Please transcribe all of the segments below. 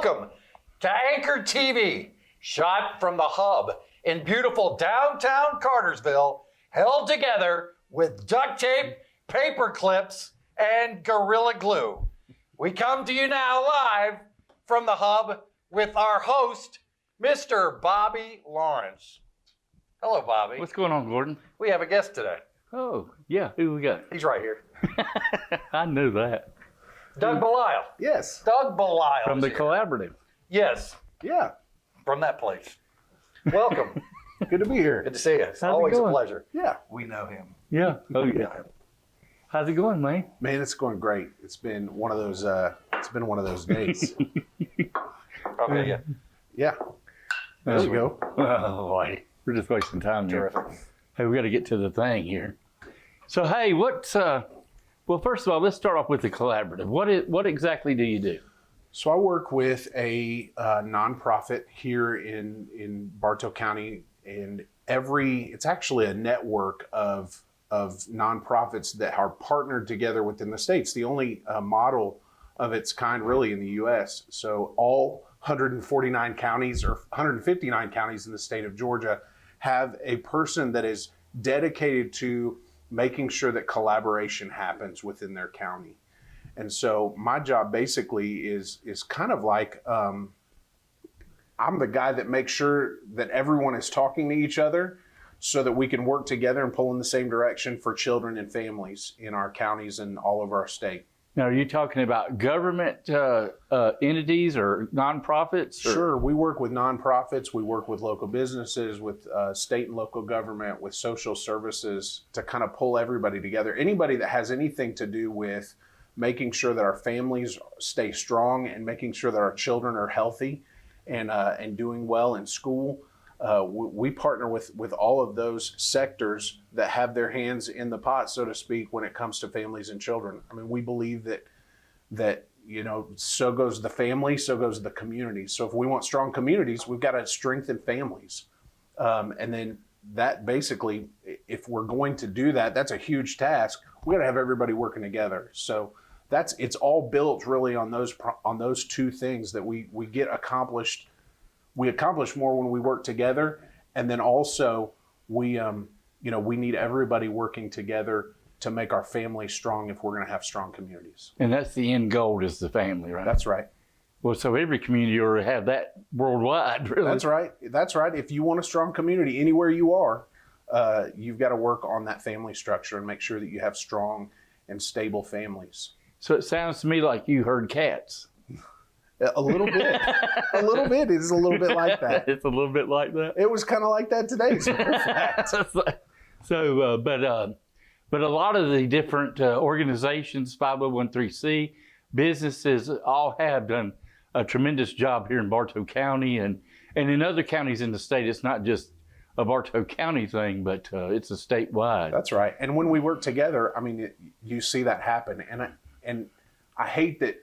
Welcome to Anchor TV, shot from the hub in beautiful downtown Cartersville, held together with duct tape, paper clips, and Gorilla Glue. We come to you now live from the hub with our host, Mr. Bobby Lawrence. Hello, Bobby. What's going on, Gordon? We have a guest today. Oh, yeah. Who we got? He's right here. I knew that. Doug Belisle. Yes. Doug Belisle. From the Collaborative. Yes, Yeah. from that place. Welcome. Good to be here. Good to see you. It's How's it always a going? pleasure. Yeah. We know him. Yeah. Oh, yeah. How's it going, man? Man, it's going great. It's been one of those days. Okay, yeah. Yeah. There we go. Oh, boy. We're just wasting time here. Terrific. Hey, we got to get to the thing here. So, hey, well, first of all, let's start off with the Collaborative. What exactly do you do? So I work with a nonprofit here in Bartow County, and it's actually a network of nonprofits that are partnered together within the states. The only model of its kind really in the U.S. So all 149 counties or 159 counties in the state of Georgia have a person that is dedicated to making sure that collaboration happens within their county. And so my job basically is kind of like I'm the guy that makes sure that everyone is talking to each other so that we can work together and pull in the same direction for children and families in our counties and all over our state. Now, are you talking about government entities or nonprofits? Or? Sure. We work with nonprofits. We work with local businesses, with state and local government, with social services to kind of pull everybody together. Anybody that has anything to do with making sure that our families stay strong and making sure that our children are healthy and doing well in school. We partner with all of those sectors that have their hands in the pot, so to speak, when it comes to families and children. I mean, we believe that so goes the family, so goes the community. So if we want strong communities, we've got to strengthen families. And then that basically, if we're going to do that, that's a huge task. We got to have everybody working together. So it's all built really on those two things that we get accomplished. We accomplish more when we work together, and then also we need everybody working together to make our family strong if we're going to have strong communities. And that's the end goal, is the family, right? That's right. Well, so every community ought to have that worldwide, really. That's right. That's right. If you want a strong community anywhere you are, you've got to work on that family structure and make sure that you have strong and stable families. So it sounds to me like you herd cats. A little bit. A little bit. It's a little bit like that. It's a little bit like that. It was kind of like that today, as a matter of fact. So, but a lot of the different organizations, 501(c), businesses, all have done a tremendous job here in Bartow County, and in other counties in the state. It's not just a Bartow County thing, but it's a statewide. That's right. And when we work together, I mean, you see that happen. And I hate that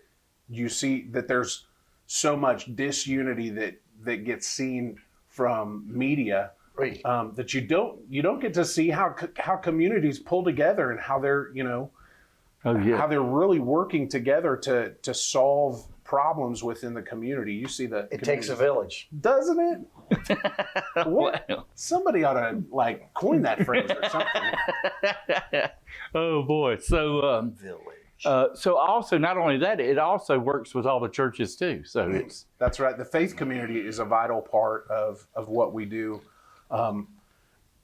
you see that there's so much disunity that gets seen from media, Right. that you don't get to see how communities pull together and how they're how they're really working together to solve problems within the community. You see that It takes a village. doesn't it? What? Wow. Somebody ought to coin that phrase or something. Oh boy. So Village. so also, not only that, it also works with all the churches too. So it's That's right. The faith community is a vital part of what we do. I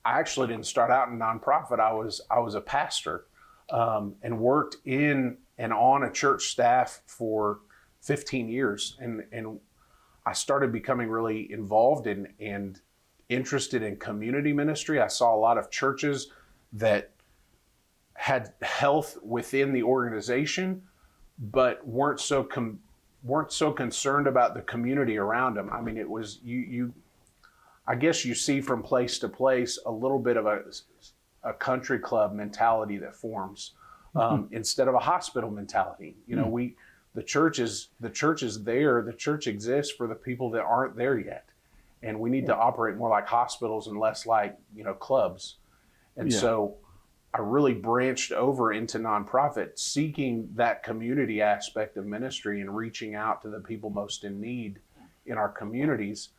actually didn't start out in nonprofit. I was a pastor and worked in and on a church staff for 15 years. And I started becoming really involved and interested in community ministry. I saw a lot of churches that had health within the organization, but weren't so concerned about the community around them. I mean, it was I guess you see from place to place a little bit of a country club mentality that forms instead of a hospital mentality. The church is there. The church exists for the people that aren't there yet, and we need to operate more like hospitals and less like clubs. And so I really branched over into nonprofit, seeking that community aspect of ministry and reaching out to the people most in need in our communities.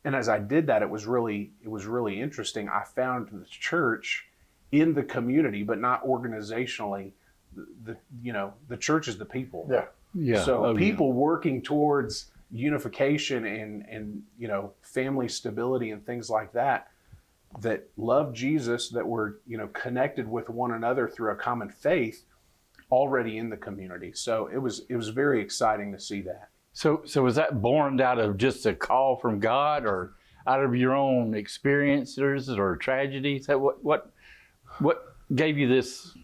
And as I did that, it was really interesting. I found the church in the community, but not organizationally. The church is the people. Yeah. Yeah. So people working towards unification and family stability and things like that love Jesus, that were connected with one another through a common faith, already in the community. So it was very exciting to see that. So was that born out of just a call from God, or out of your own experiences or tragedies? What gave you this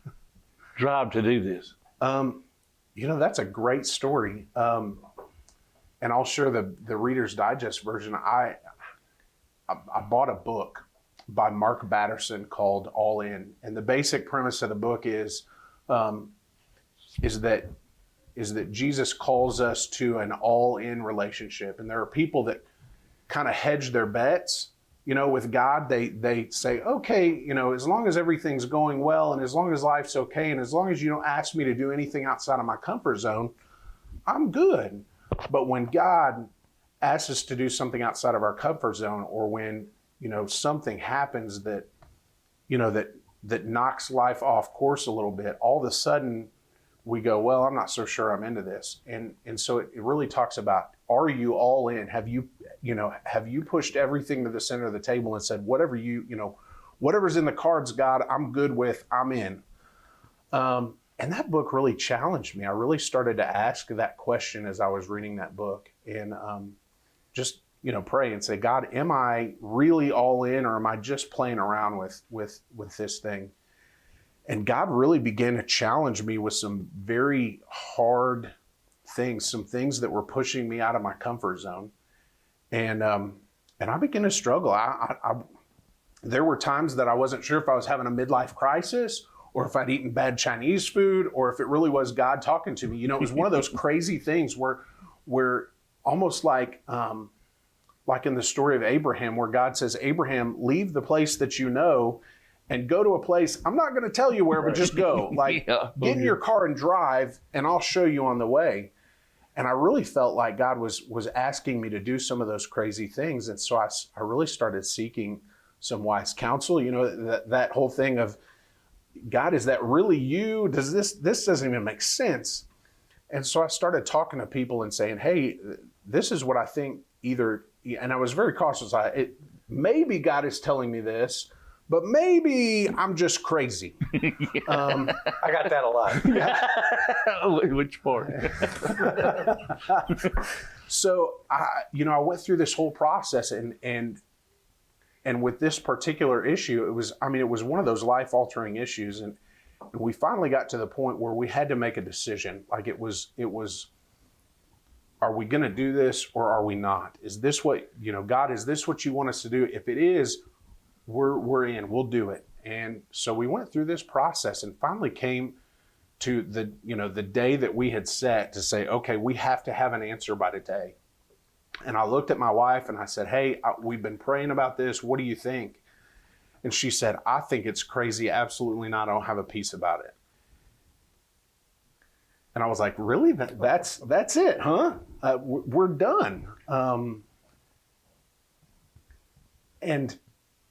drive to do this? That's a great story. And I'll share the Reader's Digest version. I bought a book by Mark Batterson called All In. And the basic premise of the book is that Jesus calls us to an all-in relationship. And there are people that kind of hedge their bets, with God. They say, okay, as long as everything's going well, and as long as life's okay, and as long as you don't ask me to do anything outside of my comfort zone, I'm good. But when God asks us to do something outside of our comfort zone, or when, something happens that knocks life off course a little bit, all of a sudden we go, well, I'm not so sure I'm into this. And so it really talks about, are you all in? Have you pushed everything to the center of the table and said, whatever's in the cards, God, I'm good with, I'm in. And that book really challenged me. I really started to ask that question as I was reading that book, and just pray and say, God, am I really all in, or am I just playing around with this thing? And God really began to challenge me with some very hard things, some things that were pushing me out of my comfort zone. And I began to struggle. There were times that I wasn't sure if I was having a midlife crisis, or if I'd eaten bad Chinese food, or if it really was God talking to me. It was one of those crazy things where almost like in the story of Abraham, where God says, Abraham, leave the place that you know and go to a place, I'm not going to tell you where, but just go. Get in your car and drive, and I'll show you on the way. And I really felt like God was asking me to do some of those crazy things. And so I really started seeking some wise counsel. That whole thing of, God, is that really you? This doesn't even make sense. And so I started talking to people and saying, hey, this is what I think and I was very cautious. Maybe God is telling me this, but maybe I'm just crazy. I got that a lot. Which part? So I went through this whole process, and with this particular issue, it was one of those life-altering issues, and we finally got to the point where we had to make a decision. Like it was, are we going to do this, or are we not? Is this what, God, is this what you want us to do? If it is, we're in, we'll do it. And so we went through this process and finally came to the day that we had set to say, okay, we have to have an answer by today. And I looked at my wife and I said, hey, we've been praying about this. What do you think? And she said, I think it's crazy. Absolutely not. I don't have a peace about it. And I was like, really? That's it, huh? We're done.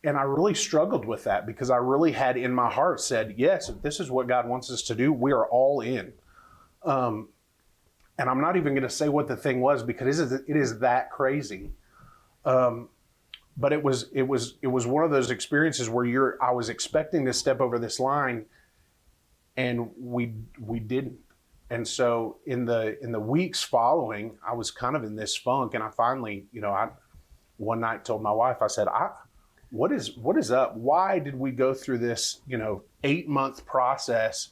And I really struggled with that, because I really had in my heart said, yes, if this is what God wants us to do, we are all in. And I'm not even going to say what the thing was, because it is that crazy. But it was one of those experiences where I was expecting to step over this line, and we didn't. And so in the weeks following, I was kind of in this funk, and I finally, one night told my wife, I said, what is up? Why did we go through this, 8-month process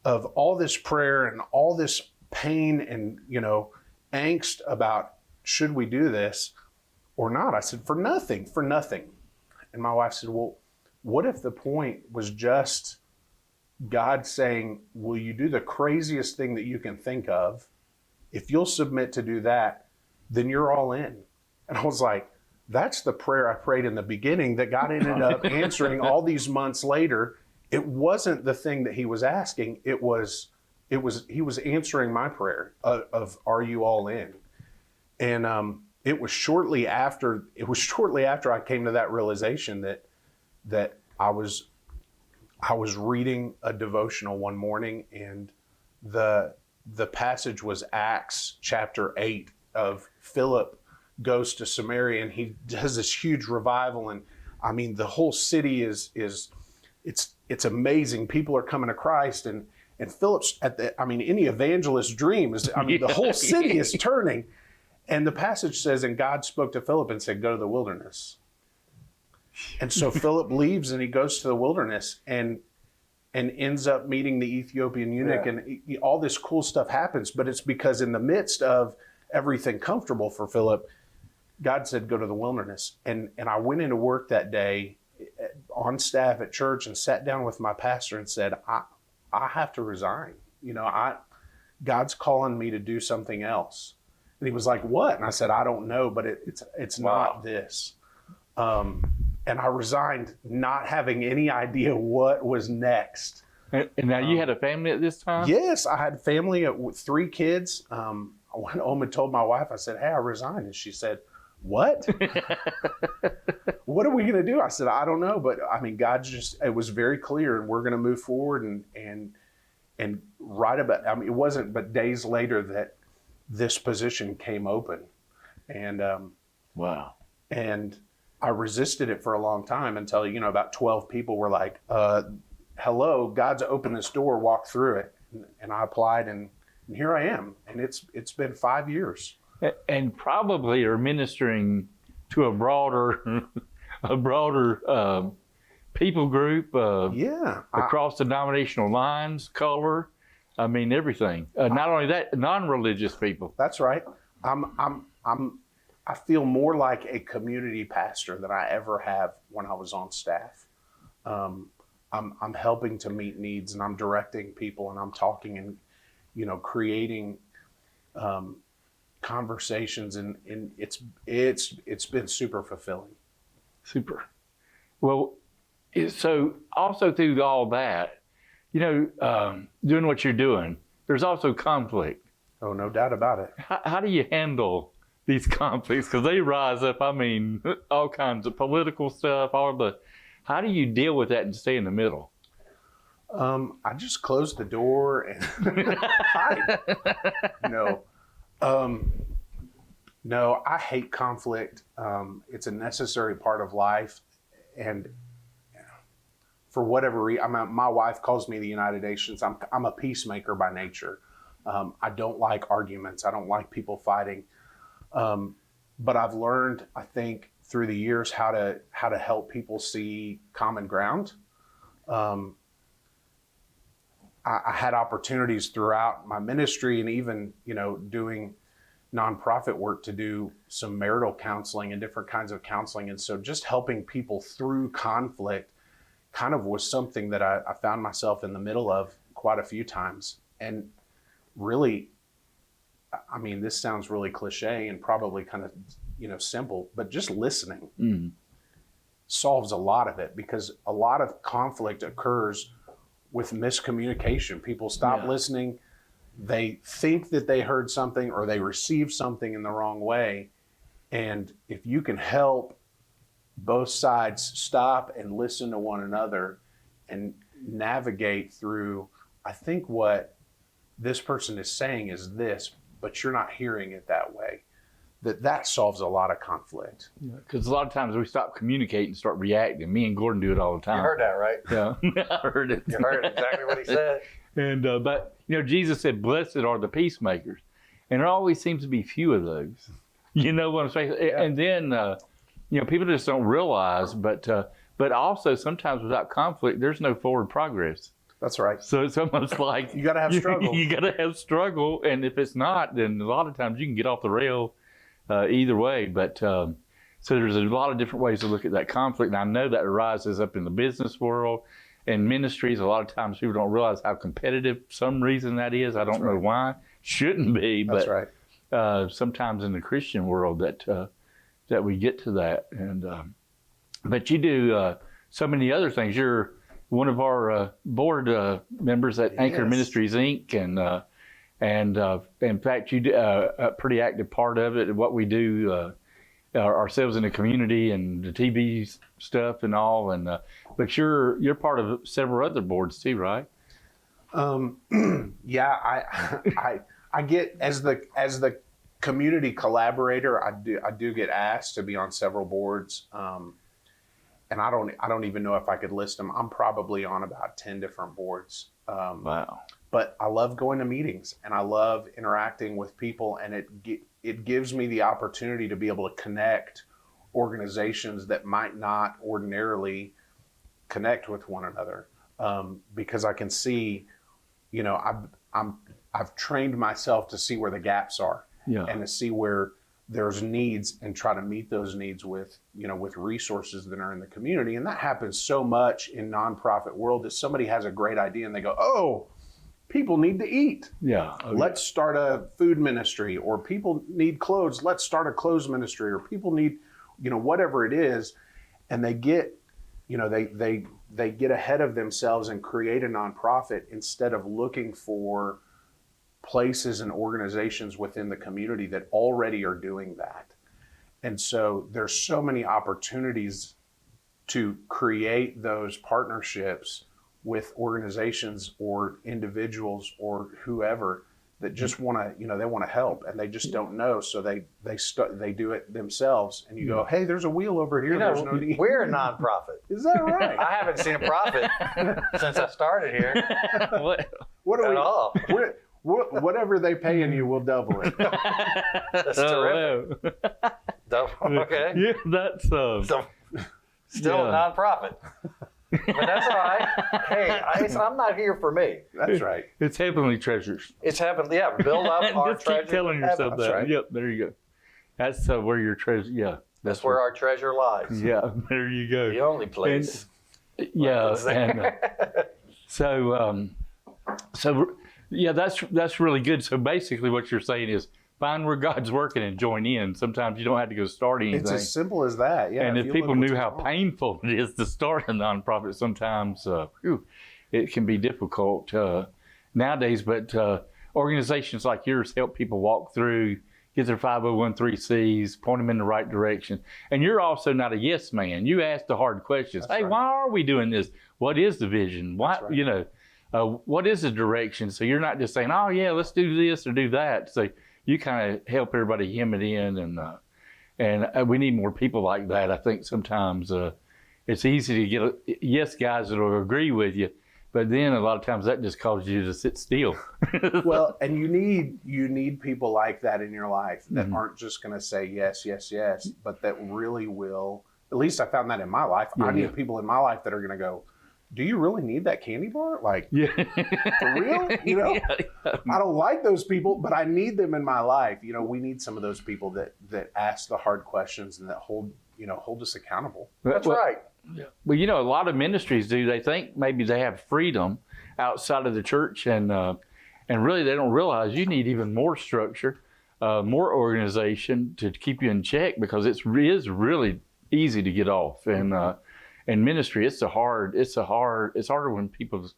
of all this prayer and all this pain and, angst about, should we do this or not? I said, for nothing. And my wife said, well, what if the point was just God saying, will you do the craziest thing that you can think of? If you'll submit to do that, then you're all in. And I was like, that's the prayer I prayed in the beginning that God ended up answering all these months later it wasn't the thing that he was asking. He was answering my prayer of "Are you all in?" And it was shortly after I came to that realization that I was reading a devotional one morning, and the passage was Acts chapter 8 of Philip goes to Samaria, and he does this huge revival, and I mean the whole city is it's amazing. People are coming to Christ, and Philip's any evangelist's dream is the whole city is turning. And the passage says, and God spoke to Philip and said, go to the wilderness. And so Philip leaves and he goes to the wilderness and ends up meeting the Ethiopian eunuch, and all this cool stuff happens. But it's because in the midst of everything comfortable for Philip, God said, go to the wilderness. And I went into work that day on staff at church and sat down with my pastor and said, I have to resign. God's calling me to do something else. And he was like, what? And I said, I don't know, but it's not this. And I resigned not having any idea what was next. And now you had a family at this time? Yes, I had family with 3 kids. I went home and told my wife, I said, hey, I resigned. And she said, what? What are we going to do? I said, I don't know. But I mean, it was very clear, and we're going to move forward. And right about, it wasn't but days later that this position came open. And wow. And I resisted it for a long time until, about 12 people were like, hello, God's opened this door, walk through it. And I applied, and here I am. And it's been 5 years. And probably are ministering to a broader people group. Across denominational lines, color. I mean, everything. Not only that, non-religious people. That's right. I feel more like a community pastor than I ever have when I was on staff. I'm helping to meet needs, and I'm directing people, and I'm talking and creating conversations, and it's been super fulfilling. Super. Well, so also through all that, doing what you're doing, there's also conflict. Oh, no doubt about it. How do you handle these conflicts? Because they rise up, all kinds of political stuff, how do you deal with that and stay in the middle? I just close the door and hide. No, I hate conflict. It's a necessary part of life. And for whatever reason, my wife calls me the United Nations. I'm a peacemaker by nature. I don't like arguments. I don't like people fighting. But I've learned, I think, through the years how to help people see common ground. I had opportunities throughout my ministry and even, doing nonprofit work to do some marital counseling and different kinds of counseling. And so just helping people through conflict kind of was something that I found myself in the middle of quite a few times. And really, this sounds really cliche and probably kind of, simple, but just listening solves a lot of it, because a lot of conflict occurs with miscommunication. People stop listening. They think that they heard something or they received something in the wrong way. And if you can help both sides stop and listen to one another and navigate through, I think what this person is saying is this, but you're not hearing it that way, that solves a lot of conflict. Because a lot of times we stop communicating and start reacting. Me and Gordon do it all the time. You heard that, right? Yeah, I heard it. You heard exactly what he said. And but Jesus said, "Blessed are the peacemakers," and there always seems to be few of those. You know what I'm saying? Yeah. And then people just don't realize, but also sometimes without conflict, there's no forward progress. That's right. So it's almost like you got to have struggle. You got to have struggle, and if it's not, then a lot of times you can get off the rail either way. But so there's a lot of different ways to look at that conflict, and I know that arises up in the business world and ministries. A lot of times people don't realize how competitive some reason that is. I don't know why. Shouldn't be, but that's right. Sometimes in the Christian world that we get to that. And but you do so many other things. You're one of our board members at Anchor Yes. Ministries Inc. And in fact, you do a pretty active part of it. What we do ourselves in the community and the TV stuff and all. And but you're part of several other boards too, right? Yeah, I get as the community collaborator, I do get asked to be on several boards, and I don't even know if I could list them. I'm probably on about 10 different boards. Wow. But I love going to meetings and I love interacting with people, and it gives me the opportunity to be able to connect organizations that might not ordinarily connect with one another, because I can see, you know, I've trained myself to see where the gaps are, Yeah. and to see where there's needs and try to meet those needs with, you know, with resources that are in the community. And that happens so much in nonprofit world, that somebody has a great idea and they go, oh, people need to eat. Yeah. Let's start a food ministry, or people need clothes. Let's start a clothes ministry, or people need, you know, whatever it is. And they get, you know, they get ahead of themselves and create a nonprofit instead of looking for places and organizations within the community that already are doing that. And so there's so many opportunities to create those partnerships with organizations or individuals or whoever that just want to, you know, they want to help and they just don't know. So they do it themselves, and you go, hey, there's a wheel over here. You know, There's no need. we're a nonprofit. Is that right? I haven't seen a profit since I started here What are at we? all. Whatever they paying you, we'll double it. That's terrific. Okay. Yeah, that's So, still a nonprofit. But that's all right. Hey, I'm not here for me. That's right. it's heavenly treasures. It's happened, yeah, build up our Just treasure. keep telling in yourself heaven. that. right. Yep, there you go. That's where your treasure. Yeah, That's where our treasure lies. Yeah, there you go. The only place. Yeah, and so yeah, that's really good. So basically, what you're saying is find where God's working and join in. Sometimes you don't have to go start anything. It's as simple as that. Yeah. And if you people look knew what's how going on. painful it is to start a nonprofit, sometimes it can be difficult nowadays. But organizations like yours help people walk through, get their 501(c)(3)s, point them in the right direction. And you're also not a yes man. You ask the hard questions. That's Hey, right. why are we doing this? What is the vision? Why, That's right. you know, what is the direction? So you're not just saying, oh yeah, let's do this or do that. So you kind of help everybody hem it in, and we need more people like that. I think sometimes it's easy to get yes guys that will agree with you, but then a lot of times that just causes you to sit still. Well, and you need people like that in your life that Mhm. aren't just going to say yes, yes, yes, but that really will. At least I found that in my life. Yeah, I need yeah. people in my life that are going to go, do you really need that candy bar? Like, Yeah. for real? You know, Yeah. I don't like those people, but I need them in my life. You know, we need some of those people that ask the hard questions and that hold us accountable. That's Well, right. Well, you know, a lot of ministries do. They think maybe they have freedom outside of the church, and really they don't realize you need even more structure, more organization to keep you in check, because it is really easy to get off. And ministry, it's harder when people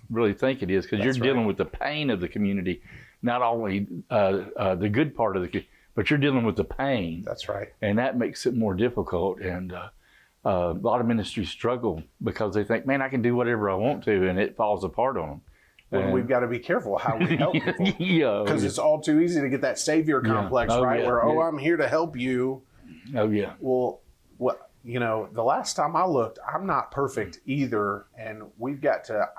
really think it is, because you're That's dealing right. with the pain of the community, not only the good part of the, but you're dealing with the pain. That's right. And that makes it more difficult. And a lot of ministries struggle because they think, man, I can do whatever I want to, and it falls apart on them. When we've got to be careful how we help people. Yeah. Because it's all too easy to get that savior complex, Oh, right? yeah, Where, yeah. I'm here to help you. Oh, yeah. Well, you know, the last time I looked, I'm not perfect either. And we've got to,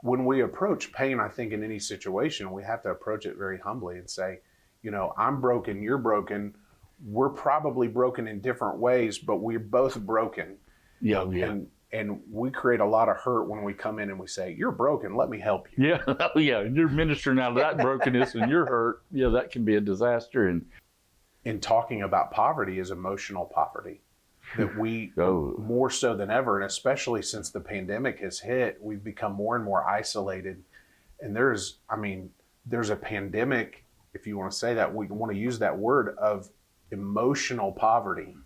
when we approach pain, I think in any situation, we have to approach it very humbly and say, you know, I'm broken, you're broken. We're probably broken in different ways, but we're both broken. Yeah, yeah. And we create a lot of hurt when we come in and we say, you're broken, let me help you. Yeah, oh, yeah. And you're ministering out of that brokenness and you're hurt. Yeah, that can be a disaster. And In talking about poverty is emotional poverty. That we, Oh. more so than ever, and especially since the pandemic has hit, we've become more and more isolated. And there's a pandemic, if you want to say that, we want to use that word, of emotional poverty,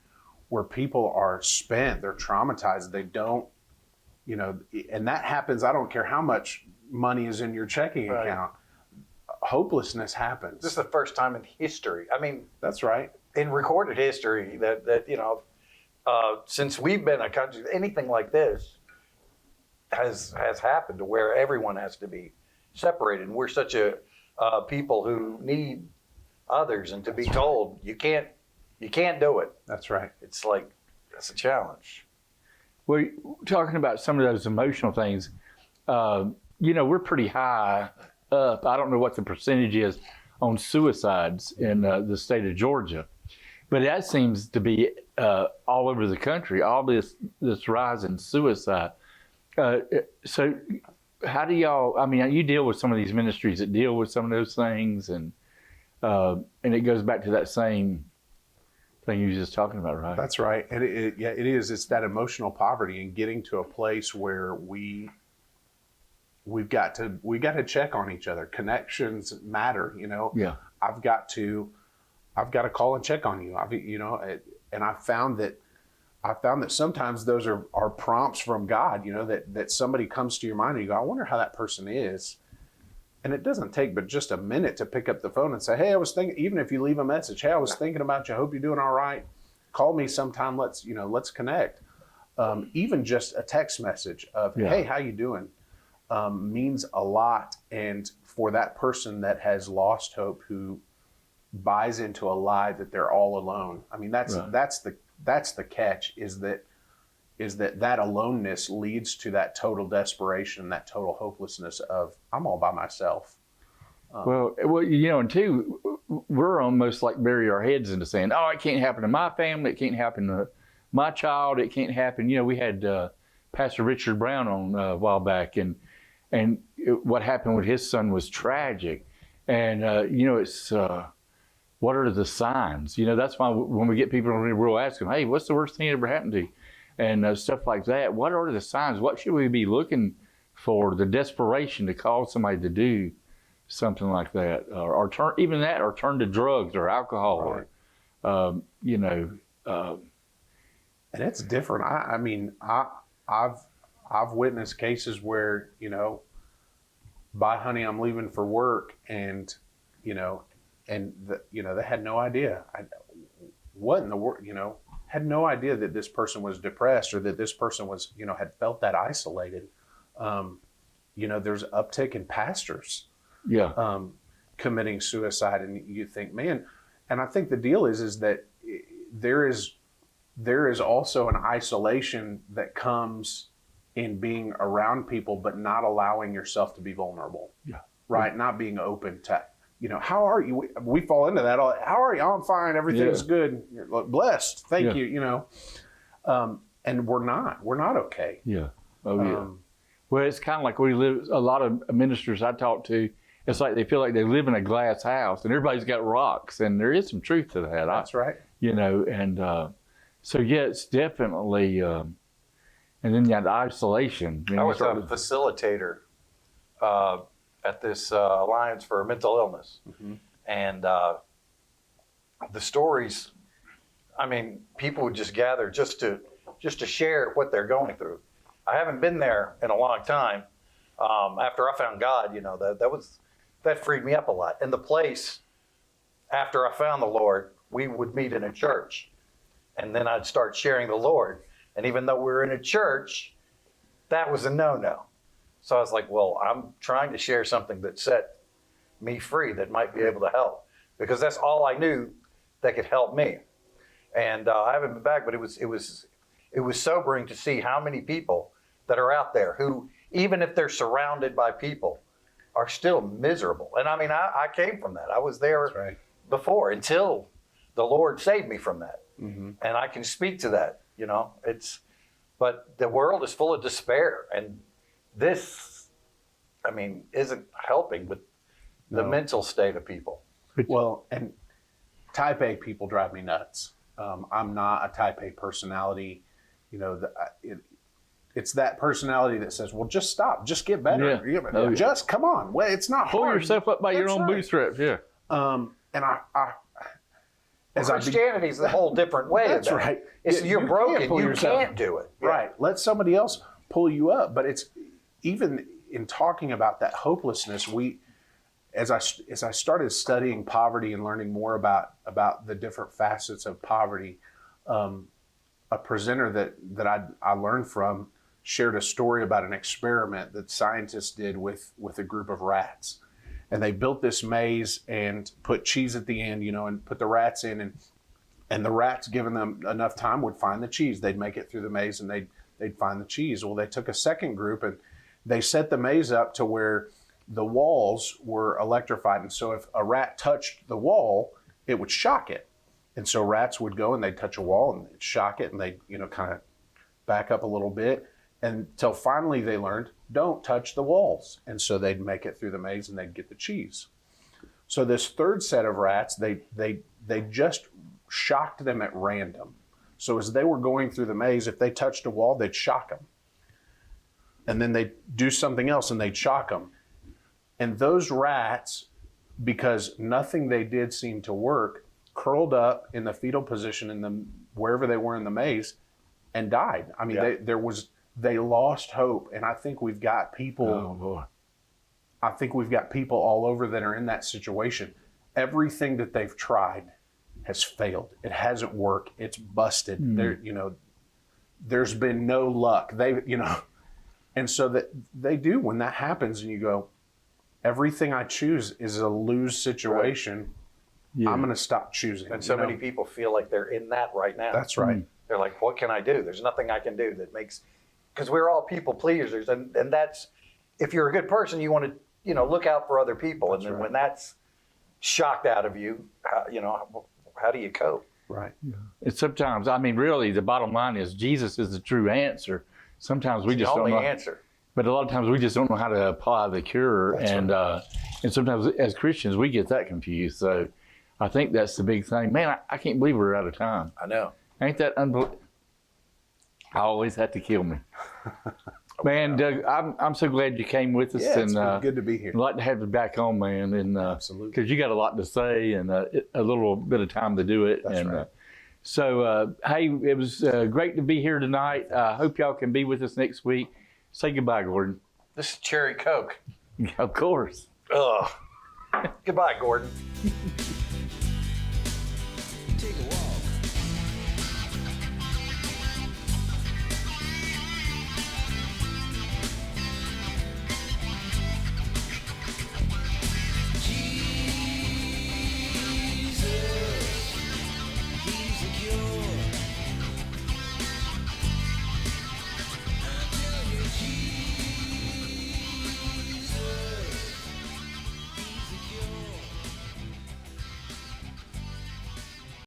where people are spent, they're traumatized, you know, and that happens. I don't care how much money is in your checking Right. account. Hopelessness happens. This is the first time in history. I mean, That's right. in recorded history that you know, since we've been a country, anything like this has happened to where everyone has to be separated. And we're such a people who need others, and to be told you can't do it. That's right. It's like that's a challenge. We're talking about some of those emotional things. You know, we're pretty high up. I don't know what the percentage is on suicides in the state of Georgia, but that seems to be all over the country. All this rise in suicide. So, how do y'all? I mean, you deal with some of these ministries that deal with some of those things, and it goes back to that same thing you were just talking about, right? That's right. And it is. It's that emotional poverty and getting to a place where we've got to check on each other. Connections matter, you know. Yeah. I've got to call and check on you. And I found that sometimes those are prompts from God, you know, that somebody comes to your mind and you go, I wonder how that person is. And it doesn't take but just a minute to pick up the phone and say, hey, I was thinking, even if you leave a message, hey, I was thinking about you. I hope you're doing all right. Call me sometime. Let's connect. Even just a text message of, hey, how you doing? Means a lot. And for that person that has lost hope, who buys into a lie that they're all alone. I mean, that's the catch, is that aloneness leads to that total desperation, that total hopelessness of, I'm all by myself. Well, you know, and two, we're almost like bury our heads into saying, oh, it can't happen to my family. It can't happen to my child. It can't happen. You know, we had Pastor Richard Brown on a while back, and what happened with his son was tragic. And, you know, it's, what are the signs? You know, that's why when we get people on, we'll ask them, hey, what's the worst thing that ever happened to you? And stuff like that. What are the signs? What should we be looking for? The desperation to cause somebody to do something like that, or turn to drugs or alcohol, Right. You know. And it's different. I mean, I've witnessed cases where, you know, bye honey, I'm leaving for work, and you know, they had no idea. What in the world, you know, had no idea that this person was depressed, or that this person was, you know, had felt that isolated. You know, there's uptick in pastors committing suicide, and you think, man, and I think the deal is that there is also an isolation that comes in being around people, but not allowing yourself to be vulnerable. Yeah. Right. Not being open to, you know, how are you? We fall into that. How are you? Oh, I'm fine. Everything's good. You're blessed. Thank you. You know, and we're not okay. Yeah. Oh, yeah. Well, it's kind of like a lot of ministers I talk to, it's like they feel like they live in a glass house and everybody's got rocks, and there is some truth to that. That's right. You know, and so, yeah, it's definitely, and then you have the isolation. I was a facilitator at this Alliance for Mental Illness. Mm-hmm. And the stories, I mean, people would just gather just to share what they're going through. I haven't been there in a long time. After I found God, you know, that freed me up a lot. And the place, after I found the Lord, we would meet in a church, and then I'd start sharing the Lord. And even though we were in a church, that was a no-no. So I was like, well, I'm trying to share something that set me free, that might be able to help, because that's all I knew that could help me. And I haven't been back, but it was sobering to see how many people that are out there who, even if they're surrounded by people, are still miserable. And I mean, I came from that. I was there before, until the Lord saved me from that. Mm-hmm. And I can speak to that, you know. But the world is full of despair, and this, I mean, isn't helping with the mental state of people. Well, and type A people drive me nuts. I'm not a type A personality. You know, it's that personality that says, well, just stop, just get better. Just come on. Well, it's not Pull hard. yourself up by your own bootstraps. Yeah. And Christianity is a whole different way. That's right. You're broken. You can't do it. Right. Let somebody else pull you up. But it's even in talking about that hopelessness, as I started studying poverty and learning more about the different facets of poverty, a presenter that I learned from shared a story about an experiment that scientists did with a group of rats. And they built this maze and put cheese at the end, and put the rats in, and the rats, given them enough time, would find the cheese. They'd make it through the maze and they'd find the cheese. Well, they took a second group and they set the maze up to where the walls were electrified. And so if a rat touched the wall, it would shock it. And so rats would go and they'd touch a wall and they'd shock it and they'd, kind of back up a little bit until finally they learned, don't touch the walls. And so they'd make it through the maze and they'd get the cheese. So this third set of rats, they just shocked them at random. So as they were going through the maze, if they touched a wall, they'd shock them. And then they'd do something else and they'd shock them. And those rats, because nothing they did seemed to work, curled up in the fetal position wherever they were in the maze and died. I mean, they lost hope. And I think we've got people. Oh boy. I think we've got people all over that are in that situation. Everything that they've tried has failed. It hasn't worked. It's busted. There's been no luck. And so that they do, when that happens and you go, everything I choose is a lose situation. Right. Yeah. I'm going to stop choosing. And so many people feel like they're in that right now. That's right. They're like, what can I do? There's nothing I can do that makes, because we're all people pleasers. And that's, if you're a good person, you want to, look out for other people. That's and then when that's shocked out of you, how do you cope? Right. Yeah. And sometimes, really the bottom line is Jesus is the true answer. Sometimes we just don't know. Answer. But a lot of times we just don't know how to apply the cure. That's right. And sometimes as Christians, we get that confused. So I think that's the big thing. Man, I can't believe we're out of time. I know. Ain't that unbelievable? I always have to kill me. Man, Doug, I'm so glad you came with us. Yeah, it's been good to be here. I'd like to have you back on, man. And absolutely. Because you got a lot to say and a little bit of time to do it. That's right. So, hey, it was great to be here tonight. I hope y'all can be with us next week. Say goodbye, Gordon. This is Cherry Coke. Of course. Ugh. Goodbye, Gordon.